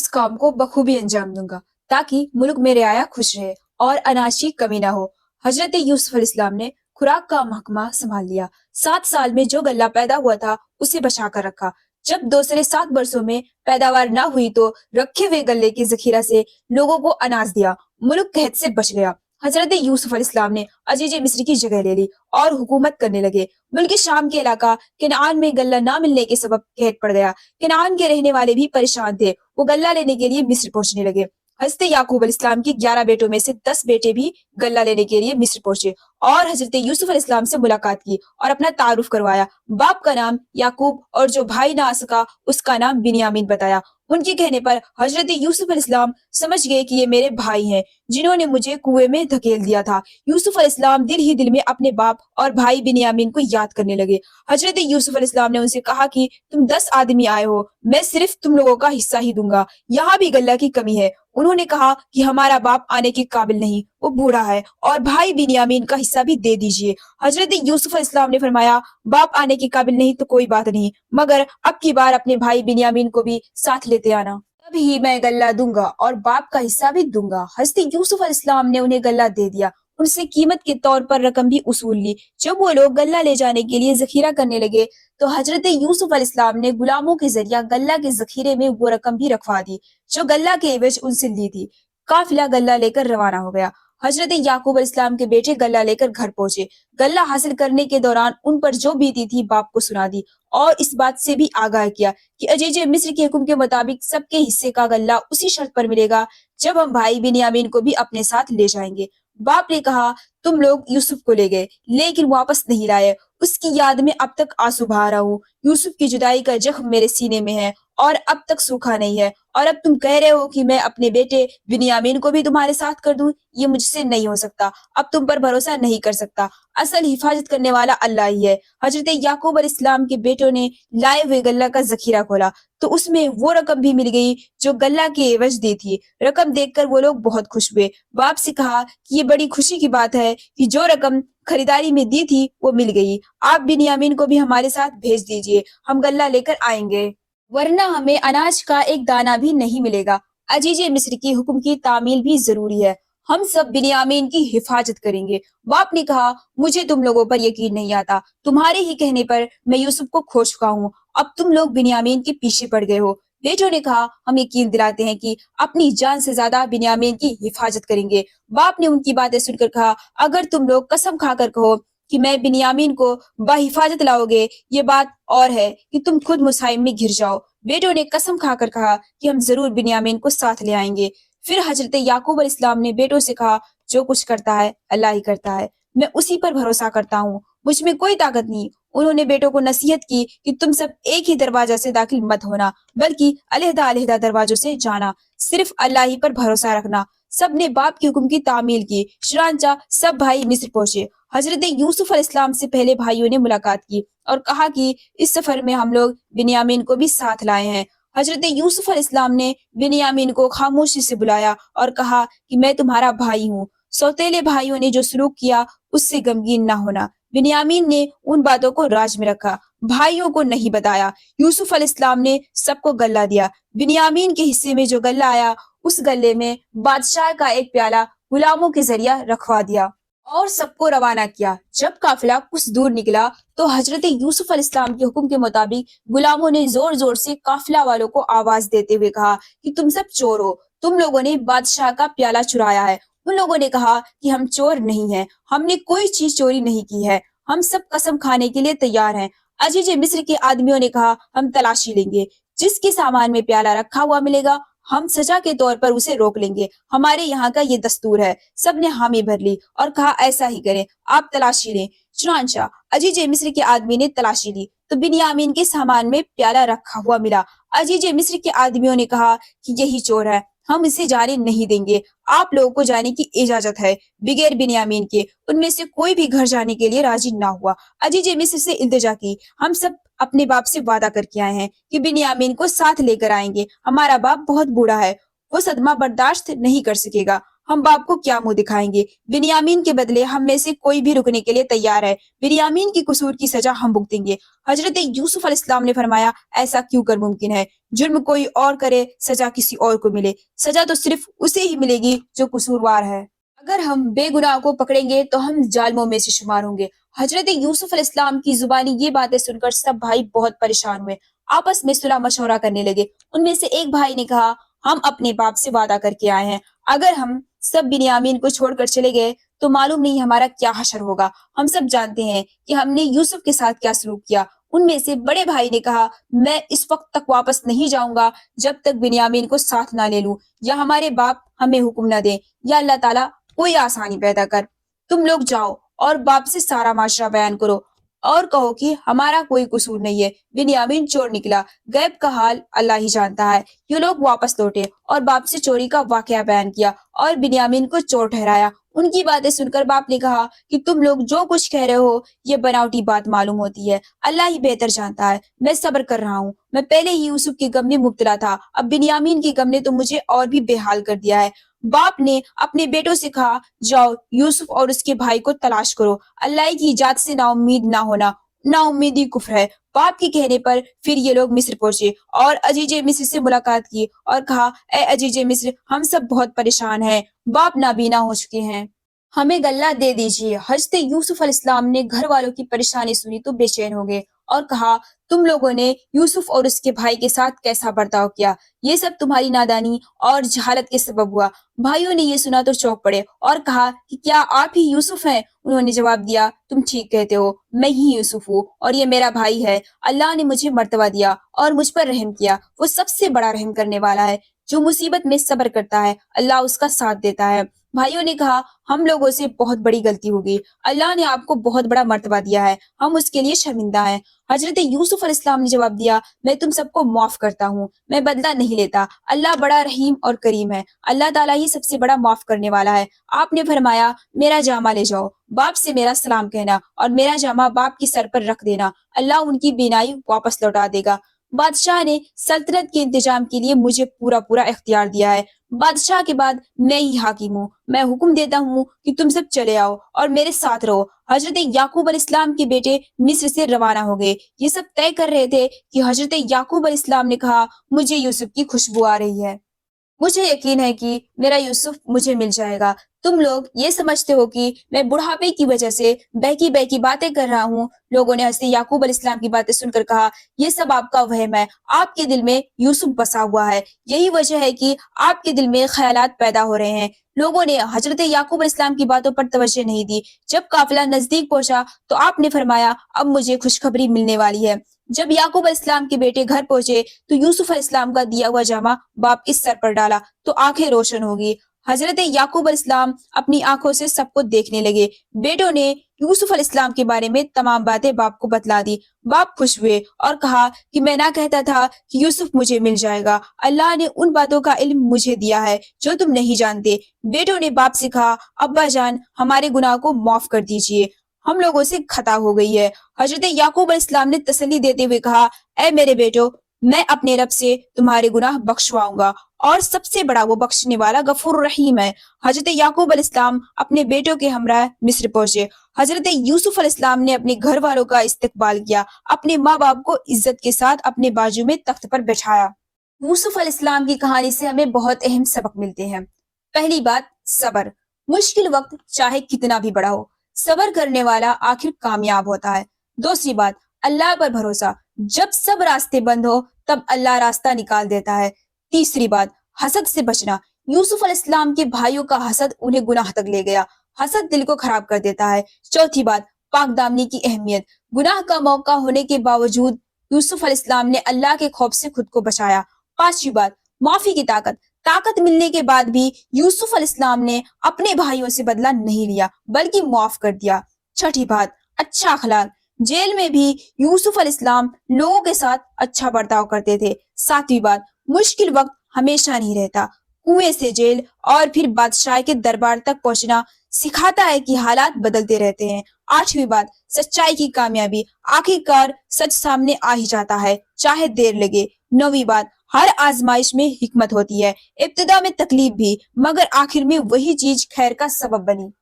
काम को बखूबी अंजाम दूंगा ताकि मुल्क में रियाया खुश रहे और अनाज की कमी ना हो। हजरत यूसुफ अलैहिस्सलाम ने खुराक का महकमा संभाल लिया। 7 साल में जो गल्ला पैदा हुआ था उसे बचा कर रखा। जब दूसरे 7 वर्षों में पैदावार ना हुई तो रखे हुए गल्ले के जखीरा से लोगों को अनाज दिया। मुल्क कहत से बच गया। हजरत यूसुफ अलैहिस्सलाम ने अजीज मिस्र की जगह ले ली और हुकूमत करने लगे। मुल्क शाम के इलाका केनान में गल्ला ना मिलने के सबब कहत पड़ गया। केनान के रहने वाले भी परेशान थे। वो गल्ला लेने के लिए मिस्र पहुंचने लगे। हजरत याकूब अलैहिस्सलाम के 11 बेटों में से 10 बेटे भी गल्ला लेने के लिए मिस्र पहुंचे और हजरत यूसुफ अलैहिस्सलाम से मुलाकात की और अपना तारुफ करवाया। बाप का नाम याकूब और जो भाई ना आ सका उसका नाम बिन्यामीन बताया। उनके कहने पर हजरत यूसुफ अलैहिस्सलाम समझ गए कि ये मेरे भाई हैं जिन्होंने मुझे कुएं में धकेल दिया था। यूसुफ अलैहिस्सलाम दिल ही दिल में अपने बाप और भाई बिन्यामीन को याद करने लगे। हजरत यूसुफ अलैहिस्सलाम ने उनसे कहा कि तुम 10 आदमी आए हो, मैं सिर्फ तुम लोगों का हिस्सा ही दूंगा, यहाँ भी गल्ला की कमी है। उन्होंने कहा कि हमारा बाप आने के काबिल नहीं, वो बूढ़ा है, और भाई बिन्यामीन का हिस्सा भी दे दीजिए। हजरत यूसुफ अलैहिस्सलाम ने फरमाया, बाप आने के काबिल नहीं तो कोई बात नहीं, मगर अब की बार अपने भाई बिन्यामीन को भी साथ लेते आना, तभी मैं गल्ला दूंगा और बाप का हिस्सा भी दूंगा। हजरत यूसुफ अलैहिस्सलाम ने उन्हें गल्ला दे दिया। उनसे कीमत के तौर पर रकम भी उसूल ली। जब वो लोग गल्ला ले जाने के लिए जखीरा करने लगे तो हजरत यूसुफ अलैहिस्सलाम ने गुलामों के जरिया गल्ला के जखीरे में वो रकम भी रखवा दी जो गल्ला के एवज उनसे ली थी। काफिला गल्ला लेकर रवाना हो गया। हजरत याकूब अलैहिस्सलाम के बेटे गल्ला लेकर घर पहुंचे। गल्ला हासिल करने के दौरान उन पर जो बीती थी बाप को सुना दी और इस बात से भी आगाह किया कि अजीज मिस्र के हुक्म के मुताबिक सबके हिस्से का गल्ला उसी शर्त पर मिलेगा जब हम भाई बिन्यामीन को भी अपने साथ ले जाएंगे। बाप ने कहा, तुम लोग यूसुफ को ले गए लेकिन वापस नहीं लाए। उसकी याद में अब तक आंसू बहा रहा हूँ। यूसुफ की जुदाई का जख्म मेरे सीने में है और अब तक सूखा नहीं है, और अब तुम कह रहे हो कि मैं अपने बेटे बिन्यामीन को भी तुम्हारे साथ कर दूं। ये मुझसे नहीं हो सकता। अब तुम पर भरोसा नहीं कर सकता। असल हिफाजत करने वाला अल्लाह ही है। हजरत याकूब अलैहिस्सलाम के बेटों ने लाए हुए गल्ला का जखीरा खोला तो उसमें वो रकम भी मिल गई जो गल्ला के एवज दी थी। रकम देखकर वो लोग बहुत खुश हुए। बाप से कहा कि ये बड़ी खुशी की बात है कि जो रकम खरीदारी में दी थी वो मिल गई। आप बिन्यामीन को भी हमारे साथ भेज दीजिए, हम गल्ला लेकर आएंगे, वरना हमें अनाज का एक दाना भी नहीं मिलेगा। अजीज मिस्र की हुक्म की तामील भी जरूरी है। हम सब बिन्यामीन की हिफाजत करेंगे। बाप ने कहा, मुझे तुम लोगों पर यकीन नहीं आता। तुम्हारे ही कहने पर मैं यूसुफ को खो चुका हूँ। अब तुम लोग बिन्यामीन के पीछे पड़ गए हो। बेटों ने कहा, हम यकीन दिलाते हैं कि अपनी जान से ज्यादा बिन्यामीन की हिफाजत करेंगे। बाप ने उनकी बातें सुनकर कहा, अगर तुम लोग कसम खाकर कहो कि मैं बिन्यामीन को बाहिफाजत लाओगे, ये बात और है कि तुम खुद मुसाइब में घिर जाओ। बेटों ने कसम खाकर कहा कि हम जरूर बिन्यामीन को साथ ले आएंगे। फिर हजरत याकूब अलैहिस्सलाम ने बेटों से कहा, जो कुछ करता है अल्लाह ही करता है, मैं उसी पर भरोसा करता हूँ, मुझ में कोई ताकत नहीं। उन्होंने बेटों को नसीहत की कि तुम सब एक ही दरवाजा से दाखिल मत होना, बल्कि अलहदा-अलहदा दरवाजों से जाना, सिर्फ अल्लाह ही पर भरोसा रखना। सब ने बाप के हुक्म की तामील की। चुनांचा सब भाई मिस्र पहुंचे। हजरत यूसुफ अलैहिस्सलाम से पहले भाइयों ने मुलाकात की और कहा कि इस सफर में हम लोग बिन्यामीन को भी साथ लाए हैं। हजरत यूसुफ अलैहिस्सलाम ने बिन्यामीन को खामोशी से बुलाया और कहा कि मैं तुम्हारा भाई हूँ। सौतेले भाइयों ने जो सलूक किया उससे गमगीन ना होना। बिन्यामीन ने उन बातों को राज में रखा, भाइयों को नहीं बताया। यूसुफ अलैहिस्सलाम ने सबको गल्ला दिया। बिन्यामीन के हिस्से में जो गल्ला आया उस गल्ले में बादशाह का एक प्याला गुलामों के जरिया रखवा दिया और सबको रवाना किया। जब काफिला कुछ दूर निकला तो हजरत यूसुफ अलैहिस्सलाम के हुक्म के मुताबिक गुलामों ने जोर जोर से काफिला वालों को आवाज देते हुए कहा कि तुम सब चोर हो, तुम लोगों ने बादशाह का प्याला चुराया है। उन लोगों ने कहा कि हम चोर नहीं हैं, हमने कोई चीज चोरी नहीं की है, हम सब कसम खाने के लिए तैयार हैं। अजीज मिस्र के आदमियों ने कहा, हम तलाशी लेंगे, जिसके सामान में प्याला रखा हुआ मिलेगा हम सजा के तौर पर उसे रोक लेंगे, हमारे यहाँ का ये दस्तूर है। सबने हामी भर ली और कहा, ऐसा ही करें, आप तलाशी लें। चुनांचा अजीज मिस्र के आदमी ने तलाशी ली तो बिन्यामीन के सामान में प्याला रखा हुआ मिला। अजीज मिस्र के आदमियों ने कहा कि यही चोर है, हम इसे जाने नहीं देंगे, आप लोगों को जाने की इजाजत है। बगैर बिन्यामीन के उनमें से कोई भी घर जाने के लिए राजी ना हुआ। अजीज मिस्र से इल्तिजा की, हम सब अपने बाप से वादा करके आए हैं कि बिन्यामीन को साथ लेकर आएंगे। हमारा बाप बहुत बूढ़ा है, वो सदमा बर्दाश्त नहीं कर सकेगा, ہم باپ کو کیا منہ دکھائیں گے؟ بنیامین کے بدلے ہم میں سے کوئی بھی رکنے کے لیے تیار ہے، بنیامین کی قصور کی سزا ہم بھگتیں گے۔ حضرت یوسف علیہ السلام نے فرمایا ایسا کیوں کر ممکن ہے؟ جرم کوئی اور کرے، سزا کسی اور کو ملے، سزا تو صرف اسے ہی ملے گی جو قصوروار ہے۔ اگر ہم بے گناہ کو پکڑیں گے تو ہم ظالموں میں سے شمار ہوں گے۔ حضرت یوسف علیہ السلام کی زبانی یہ باتیں سن کر سب بھائی بہت پریشان ہوئے، آپس میں صلح مشورہ کرنے لگے۔ ان میں سے ایک بھائی نے کہا ہم اپنے باپ سے وعدہ کر کے آئے ہیں، اگر ہم سب بنیامین کو چھوڑ کر چلے گئے تو معلوم نہیں ہمارا کیا حشر ہوگا۔ ہم سب جانتے ہیں کہ ہم نے یوسف کے ساتھ کیا سلوک کیا۔ ان میں سے بڑے بھائی نے کہا میں اس وقت تک واپس نہیں جاؤں گا جب تک بنیامین کو ساتھ نہ لے لوں، یا ہمارے باپ ہمیں حکم نہ دیں، یا اللہ تعالیٰ کوئی آسانی پیدا کر۔ تم لوگ جاؤ اور باپ سے سارا معاشرہ بیان کرو اور کہو کہ ہمارا کوئی قصور نہیں ہے، بنیامین چور نکلا، غیب کا حال اللہ ہی جانتا ہے۔ یہ لوگ واپس لوٹے اور باپ سے چوری کا واقعہ بیان کیا اور بنیامین کو چور ٹھہرایا۔ ان کی باتیں سن کر باپ نے کہا کہ تم لوگ جو کچھ کہہ رہے ہو یہ بناوٹی بات معلوم ہوتی ہے، اللہ ہی بہتر جانتا ہے۔ میں صبر کر رہا ہوں، میں پہلے ہی یوسف کے غم میں مبتلا تھا، اب بنیامین کے غم نے تو مجھے اور بھی بے حال کر دیا ہے۔ باپ نے اپنے بیٹوں سے کہا جاؤ یوسف اور اس کے بھائی کو تلاش کرو، اللہ کی ایجاد سے نا امید نہ ہونا، نا امیدی کفر ہے۔ باپ کے کہنے پر پھر یہ لوگ مصر پہنچے اور عزیز مصر سے ملاقات کی اور کہا اے عزیز مصر، ہم سب بہت پریشان ہیں، باپ نابینا ہو چکے ہیں، ہمیں غلہ دے دیجیے۔ حضرت یوسف علیہ السلام نے گھر والوں کی پریشانی سنی تو بے چین ہو گئے اور کہا تم لوگوں نے یوسف اور اس کے بھائی کے ساتھ کیسا برتاؤ کیا؟ یہ سب تمہاری نادانی اور جہالت کے سبب ہوا۔ بھائیوں نے یہ سنا تو چونک پڑے اور کہا کہ کیا آپ ہی یوسف ہیں؟ انہوں نے جواب دیا تم ٹھیک کہتے ہو، میں ہی یوسف ہوں اور یہ میرا بھائی ہے۔ اللہ نے مجھے مرتبہ دیا اور مجھ پر رحم کیا، وہ سب سے بڑا رحم کرنے والا ہے۔ جو مصیبت میں صبر کرتا ہے اللہ اس کا ساتھ دیتا ہے۔ بھائیوں نے کہا ہم لوگوں سے بہت بڑی غلطی ہوگی، اللہ نے آپ کو بہت بڑا مرتبہ دیا ہے، ہم اس کے لیے شرمندہ ہیں۔ حضرت یوسف علیہ السلام نے جواب دیا میں تم سب کو معاف کرتا ہوں، میں بدلہ نہیں لیتا، اللہ بڑا رحیم اور کریم ہے، اللہ تعالیٰ ہی سب سے بڑا معاف کرنے والا ہے۔ آپ نے فرمایا میرا جامہ لے جاؤ، باپ سے میرا سلام کہنا اور میرا جامہ باپ کی سر پر رکھ دینا، اللہ ان کی بینائی واپس لوٹا دے گا۔ بادشاہ نے سلطنت کے انتظام کے لیے مجھے پورا پورا اختیار دیا ہے، بادشاہ کے بعد میں ہی حاکم ہوں، میں حکم دیتا ہوں کہ تم سب چلے آؤ اور میرے ساتھ رہو۔ حضرت یعقوب علیہ السلام کے بیٹے مصر سے روانہ ہو گئے، یہ سب طے کر رہے تھے کہ حضرت یعقوب علیہ السلام نے کہا مجھے یوسف کی خوشبو آ رہی ہے، مجھے یقین ہے کہ میرا یوسف مجھے مل جائے گا۔ تم لوگ یہ سمجھتے ہو کہ میں بڑھاپے کی وجہ سے بہکی بہکی باتیں کر رہا ہوں۔ لوگوں نے حضرت یعقوب علیہ السلام کی باتیں سن کر کہا یہ سب آپ کا وہم ہے، آپ کے دل میں یوسف بسا ہوا ہے، یہی وجہ ہے کہ آپ کے دل میں خیالات پیدا ہو رہے ہیں۔ لوگوں نے حضرت یعقوب علیہ السلام کی باتوں پر توجہ نہیں دی۔ جب قافلہ نزدیک پہنچا تو آپ نے فرمایا اب مجھے خوشخبری ملنے والی ہے۔ جب یعقوب علیہ السلام کے بیٹے گھر پہنچے تو یوسف علیہ السلام کا دیا ہوا جامہ باپ کے سر پر ڈالا تو آنکھیں روشن ہوگی۔ حضرت یعقوب علیہ السلام اپنی آنکھوں سے سب کو دیکھنے لگے۔ بیٹوں نے یوسف علیہ السلام کے بارے میں تمام باتیں باپ کو بتلا دی۔ باپ خوش ہوئے اور کہا کہ میں نہ کہتا تھا کہ یوسف مجھے مل جائے گا، اللہ نے ان باتوں کا علم مجھے دیا ہے جو تم نہیں جانتے۔ بیٹوں نے باپ سے کہا ابا جان ہمارے گناہ کو معاف کر دیجئے، ہم لوگوں سے خطا ہو گئی ہے۔ حضرت یعقوب علیہ السلام نے تسلی دیتے ہوئے کہا اے میرے بیٹو، میں اپنے رب سے تمہارے گناہ بخشواؤں گا اور سب سے بڑا وہ بخشنے والا غفور رحیم ہے۔ حضرت یعقوب علیہ السلام اپنے بیٹوں کے ہمراہ مصر پہنچے۔ حضرت یوسف علیہ السلام نے اپنے گھر والوں کا استقبال کیا، اپنے ماں باپ کو عزت کے ساتھ اپنے بازو میں تخت پر بٹھایا۔ یوسف علیہ السلام کی کہانی سے ہمیں بہت اہم سبق ملتے ہیں۔ پہلی بات صبر، مشکل وقت چاہے کتنا بھی بڑا ہو، صبر کرنے والا آخر کامیاب ہوتا ہے۔ دوسری بات اللہ پر بھروسہ، جب سب راستے بند ہو تب اللہ راستہ نکال دیتا ہے۔ تیسری بات حسد سے بچنا، یوسف علیہ السلام کے بھائیوں کا حسد انہیں گناہ تک لے گیا، حسد دل کو خراب کر دیتا ہے۔ چوتھی بات پاک دامنی کی اہمیت، گناہ کا موقع ہونے کے باوجود یوسف علیہ السلام نے اللہ کے خوف سے خود کو بچایا۔ پانچویں بات معافی کی طاقت ملنے کے بعد بھی یوسف علیہ السلام نے اپنے بھائیوں سے بدلہ نہیں لیا بلکہ معاف کر دیا۔ چھٹی بات اچھا اخلاق، جیل میں بھی یوسف علیہ السلام لوگوں کے ساتھ اچھا برتاؤ کرتے تھے۔ ساتویں بات مشکل وقت ہمیشہ نہیں رہتا، کنویں سے جیل اور پھر بادشاہ کے دربار تک پہنچنا سکھاتا ہے کہ حالات بدلتے رہتے ہیں۔ آٹھویں بات سچائی کی کامیابی، آخر کار سچ سامنے آ ہی جاتا ہے چاہے دیر لگے۔ نویں بات ہر آزمائش میں حکمت ہوتی ہے، ابتدا میں تکلیف بھی، مگر آخر میں وہی چیز خیر کا سبب بنی۔